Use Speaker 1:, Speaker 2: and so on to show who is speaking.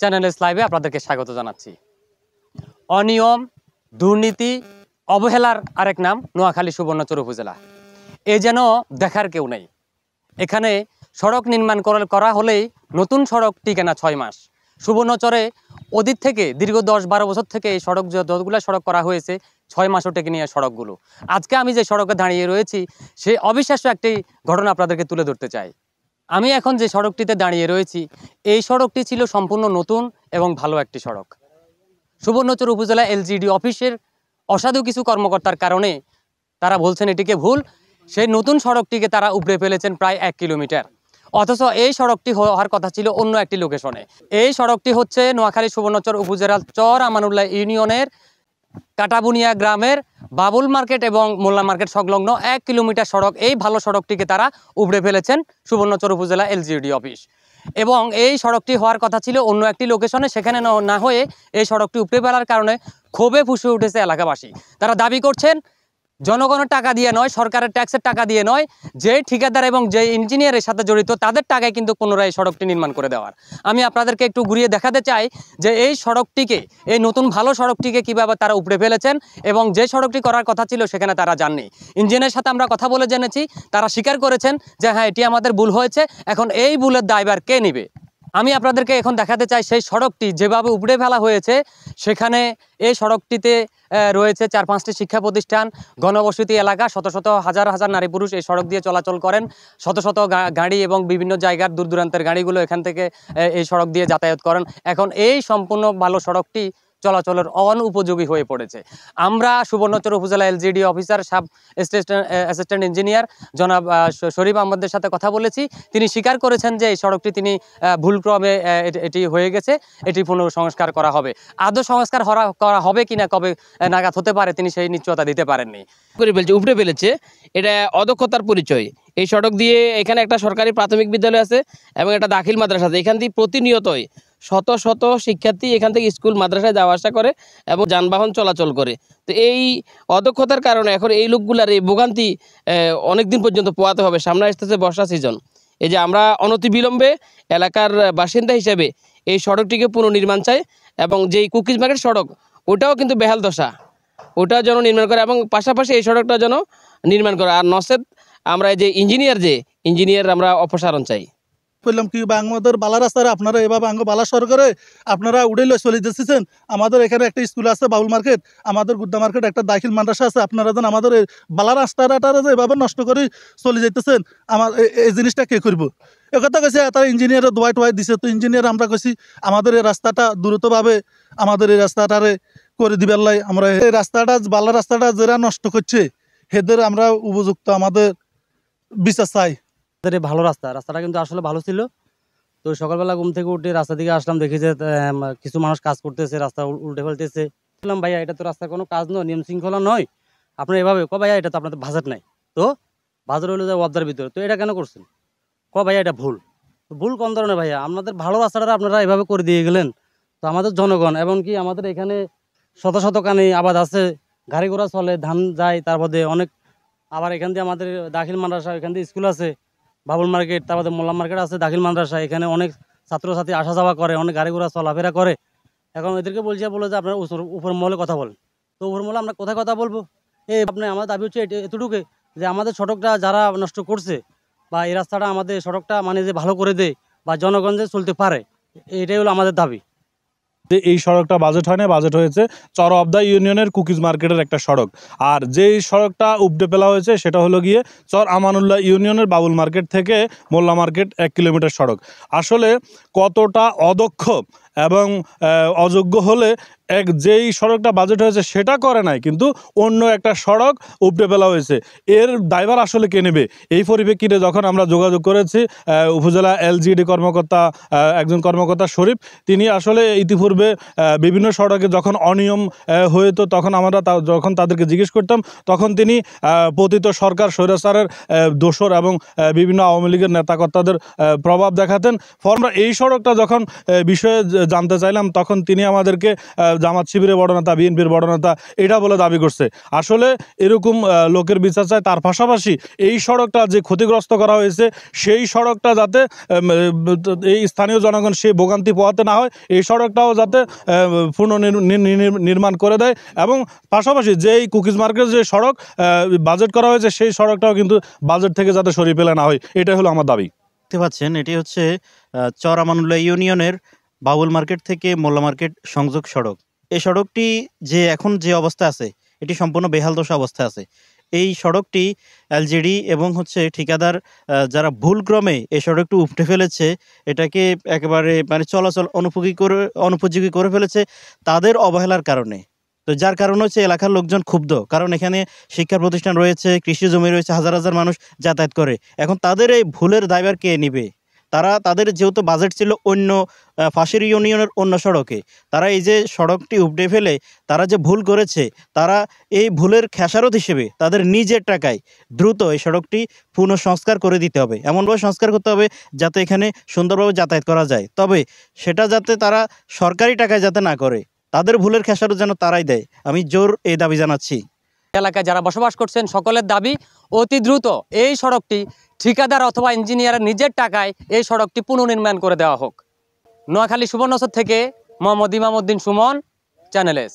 Speaker 1: চ্যানেলের লাইভে আপনাদেরকে স্বাগত জানাচ্ছি। অনিয়ম, দুর্নীতি, অবহেলার আরেক নাম নোয়াখালী সুবর্ণচর উপজেলা। এ যেন দেখার কেউ নেই। এখানে সড়ক নির্মাণ করা হলেই নতুন সড়ক টিকে না 6 মাস। সুবর্ণচরে অতীত থেকে দীর্ঘ 10-12 বছর থেকে এই সড়ক যতগুলো সড়ক করা হয়েছে 6 মাসও টেকে নিয়ে সড়কগুলো। আজকে আমি যে সড়কে দাঁড়িয়ে রয়েছি সেই অবিশ্বাস্য একটি ঘটনা আপনাদেরকে তুলে ধরতে চাই। আমি এখন যে সড়কটিতে দাঁড়িয়ে রয়েছি এই সড়কটি ছিল সম্পূর্ণ নতুন এবং ভালো একটি সড়ক। সুবর্ণচর উপজেলা এলজিডি অফিসের অসাধু কিছু কর্মকর্তার কারণে তারা বলছেন এটিকে ভুল। সেই নতুন সড়কটিকে তারা উপড়ে ফেলেছেন প্রায় 1 কিলোমিটার। অথচ এই সড়কটি হওয়ার কথা ছিল অন্য একটি লোকেশনে। এই সড়কটি হচ্ছে নোয়াখালী সুবর্ণচর উপজেলার চর আমানুল্লাহ ইউনিয়নের কাটাবুনিয়া গ্রামের বাবুল মার্কেট এবং মোল্লা মার্কেট সংলগ্ন 1 কিলোমিটার সড়ক। এই ভালো সড়কটিকে তারা উপড়ে ফেলেছেন সুবর্ণচর উপজেলা এলজিডি অফিস। এবং এই সড়কটি হওয়ার কথা ছিল অন্য একটি লোকেশনে, সেখানে না হয়ে এই সড়কটি উপড়ে ফেলার কারণে ক্ষোভে ফুঁসে উঠেছে এলাকাবাসী। তারা দাবি করছেন জনগণের টাকা দিয়ে নয়, সরকারের ট্যাক্সের টাকা দিয়ে নয়, যে ঠিকাদার এবং যে ইঞ্জিনিয়ারের সাথে জড়িত তাদের টাকায় কিন্তু পুনরায় সড়কটি নির্মাণ করে দেওয়ার। আমি আপনাদেরকে একটু ঘুরিয়ে দেখাতে চাই যে এই সড়কটিকে, এই নতুন ভালো সড়কটিকে কীভাবে তারা উপড়ে ফেলেছেন এবং যে সড়কটি করার কথা ছিল সেখানে তারা যাননি। ইঞ্জিনিয়ারের সাথে আমরা কথা বলে জেনেছি, তারা স্বীকার করেছেন যে হ্যাঁ এটি আমাদের ভুল হয়েছে। এখন এই ভুলের দায়ভার কে নেবে? আমি আপনাদেরকে এখন দেখাতে চাই সেই সড়কটি যেভাবে উপড়ে ফেলা হয়েছে। সেখানে এই সড়কটিতে রয়েছে 4-5টি শিক্ষা প্রতিষ্ঠান, ঘনবসতি এলাকা, শত শত হাজার হাজার নারী পুরুষ এই সড়ক দিয়ে চলাচল করেন। শত শত গাড়ি এবং বিভিন্ন জায়গার দূর দূরান্তের গাড়িগুলো এখান থেকে এই সড়ক দিয়ে যাতায়াত করেন। এখন এই সম্পূর্ণ ভালো সড়কটি চলাচলের অনুপযোগী হয়ে পড়েছে। আমরা সুবর্ণচর উপজেলা LGD officer sub assistant engineer জনাব শরীফ আহমদের সাথে কথা বলেছি। তিনি স্বীকার করেছেন যে এই সড়কটি তিনি ভুলক্রমে এটি হয়ে গেছে, এটি পুনঃসংস্কার করা হবে। আদৌ সংস্কার করা হবে কিনা, কবে নাগাদ হতে পারে, তিনি সেই নিশ্চয়তা দিতে পারেননি।
Speaker 2: করে ফেলছে, উপড়ে ফেলেছে, এটা অদক্ষতার পরিচয়। এই সড়ক দিয়ে এখানে একটা সরকারি প্রাথমিক বিদ্যালয় আছে এবং একটা দাখিল মাদ্রাসা আছে। এখান দিয়ে প্রতিনিয়তই শত শত শিক্ষার্থী এখান থেকে স্কুল মাদ্রাসায় যাওয়া আসা করে এবং যানবাহন চলাচল করে। তো এই অদক্ষতার কারণে এখন এই লোকগুলার এই ভোগান্তি অনেকদিন পর্যন্ত পোয়াতে হবে। সামনে আসতেছে বর্ষা সিজন। এই যে আমরা অনতিবিলম্বে এলাকার বাসিন্দা হিসেবে এই সড়কটিকে পুনর্নির্মাণ চাই এবং যেই কুকিজ মার্কেট সড়ক ওটাও কিন্তু বেহাল দশা, ওটাও যেন নির্মাণ করে এবং পাশাপাশি এই সড়কটা যেন নির্মাণ করে। আর নসেদ আমরা এই যে ইঞ্জিনিয়ার আমরা অপসারণ চাই।
Speaker 3: বললাম কি আমাদের বালা রাস্তায় আপনারা এভাবে বালা সরকারে আপনারা উড়েলে চলে যাচ্ছেন। আমাদের এখানে একটা স্কুল আছে বাবুল মার্কেট, আমাদের গুদ্দা মার্কেট একটা দাখিল মাদ্রাসা আছে। আপনারা যেন আমাদের বালা রাস্তাটা এভাবে নষ্ট করে চলে যেতেছেন, আমার এই জিনিসটা কে করবো? একথা কেছে তারা ইঞ্জিনিয়ারের দোয়াই দিছে। তো ইঞ্জিনিয়ার আমরা কেছি আমাদের এই রাস্তাটা দ্রুতভাবে আমাদের এই রাস্তাটারে করে দিবার লাই। আমরা এই রাস্তাটা বালা রাস্তাটা যারা নষ্ট করছে হেদের আমরা উপযুক্ত আমাদের বিচার চাই।
Speaker 4: ভালো রাস্তাটা কিন্তু আসলে ভালো ছিল। তো সকালবেলা ঘুম থেকে উঠে রাস্তা দিকে আসলাম, দেখি যে কিছু মানুষ কাজ করতেছে, রাস্তা উল্টে ফেলতেছে। বললাম ভাইয়া এটা তো রাস্তার কোনো কাজ নয়, নিয়ম শৃঙ্খলা নয়, আপনার এভাবে ভাইয়া এটা তো আপনাদের বাজেট নাই, তো বাজার হইলো যায় ওয়াবদার ভিতরে, তো এটা কেন করছেন? ভাইয়া এটা ভুল। ভুল কোন ধরনের ভাইয়া? আপনাদের ভালো রাস্তাটা আপনারা এভাবে করে দিয়ে গেলেন। তো আমাদের জনগণ এবং কি আমাদের এখানে শত শত কানে আবাদ আছে, গাড়ি ঘোড়া চলে, ধান যায়, তারপরে অনেক আবার এখান দিয়ে আমাদের দাখিল মাদ্রাসা, এখান দিয়ে স্কুল আছে, বাবুল মার্কেট, তারপরে মোল্লা মার্কেট আছে, দাখিল মাদ্রাসা, এখানে অনেক ছাত্রছাত্রী আসা যাওয়া করে, অনেক গাড়ি ঘোড়া চলাফেরা করে। এখন এদেরকে বলে যে আপনারা উপর মহলে কথা বলেন। তো উপর মহলে আমরা কোথায় কথা বলবো? আপনি আমাদের দাবি হচ্ছে এতটুকু যে আমাদের সড়কটা যারা নষ্ট করছে বা এই রাস্তাটা আমাদের সড়কটা মানে যে ভালো করে দেয় বা জনগণ যে চলতে পারে, এটাই হলো আমাদের দাবি।
Speaker 5: এই সড়কটা বাজেট হয় না, বাজেট হয়েছে চর অবদা ইউনিয়নের কুকিজ মার্কেটের একটা সড়ক। আর যেই সড়কটা উপড়ে ফেলা হয়েছে সেটা হলো গিয়ে চর আমানুল্লাহ ইউনিয়নের বাবুল মার্কেট থেকে মোল্লা মার্কেট 1 কিলোমিটার সড়ক। আসলে কতটা অদক্ষ এবং অযোগ্য হলে যেই সড়কটা বাজেট হয়েছে সেটা করে নাই, কিন্তু অন্য একটা সড়ক উপড়ে ফেলা হয়েছে। এর দায়ভার আসলে কে নেবে? এই পরিপ্রেক্ষিতে যখন আমরা যোগাযোগ করেছি উপজেলা এলজিডি কর্মকর্তা, একজন কর্মকর্তা শরীফ, তিনি আসলে ইতিপূর্বে বিভিন্ন সড়কে যখন অনিয়ম হতো তখন আমরা যখন তাদেরকে জিজ্ঞেস করতাম তখন তিনি পতিত সরকার স্বৈরাচারের দোসর এবং বিভিন্ন আওয়ামী লীগের নেতাকর্তাদের প্রভাব দেখাতেন। আমরা এই সড়কটা যখন বিষয়ে জানতে চাইলাম তখন তিনি আমাদেরকে জামাত শিবিরের বড় নেতা, বিএনপির বড় নেতা এটা বলে দাবি করছে। আসলে এরকম লোকের বিচার চায়। তার পাশাপাশি এই সড়কটা যে ক্ষতিগ্রস্ত করা হয়েছে সেই সড়কটা যাতে এই স্থানীয় জনগণ সেই ভোগান্তি পোহাতে না হয়, এই সড়কটাও যাতে পুনর্নির্মাণ করে দেয়। এবং পাশাপাশি যে এই কুকিজ মার্কেট যে সড়ক বাজেট করা হয়েছে সেই সড়কটাও কিন্তু বাজেট থেকে যাতে সরিয়ে ফেলে না হয়, এটাই হলো আমার দাবি।
Speaker 6: দেখতে পাচ্ছেন এটি হচ্ছে চর আমানুল্লাহ ইউনিয়নের বাবুল মার্কেট থেকে মোল্লা মার্কেট সংযোগ সড়ক। এই সড়কটি যে এখন যে অবস্থা আছে এটি সম্পূর্ণ বেহালদশা অবস্থা আছে। এই সড়কটি এলজিডি এবং হচ্ছে ঠিকাদার যারা ভুলক্রমে এই সড়কটি উপড়ে ফেলেছে, এটাকে একেবারে মানে চলাচল অনুপযোগী করে ফেলেছে তাদের অবহেলার কারণে। তো যার কারণ হচ্ছে এলাকার লোকজন ক্ষুব্ধ, কারণ এখানে শিক্ষা প্রতিষ্ঠান রয়েছে, কৃষি জমি রয়েছে, হাজার হাজার মানুষ যাতায়াত করে। এখন তাদের এই ভুলের দায়ভার কে নিবে? তাদের যেহেতু বাজেট ছিল অন্য ফাঁসির ইউনিয়নের অন্য সড়কে, তারা এই যে সড়কটি উপড়ে ফেলে তারা যে ভুল করেছে, তারা এই ভুলের খেসারত হিসেবে তাদের নিজের টাকায় দ্রুত এই সড়কটি পুনঃসংস্কার করে দিতে হবে, এমনভাবে সংস্কার করতে হবে যাতে এখানে সুন্দরভাবে যাতায়াত করা যায়। তবে সেটা যাতে তারা সরকারি টাকায় যাতে না করে, তাদের ভুলের খেসারত যেন তারাই দেয়। আমি জোর এই দাবি জানাচ্ছি।
Speaker 1: এলাকায় যারা বসবাস করছেন সকলের দাবি অতি দ্রুত এই সড়কটি ঠিকাদার অথবা ইঞ্জিনিয়ারের নিজের টাকায় এই সড়কটি পুনর্নির্মাণ করে দেওয়া হোক। নোয়াখালী সুবর্ণচর থেকে মোহাম্মদ ইমামউদ্দিন সুমন, চ্যানেল এস।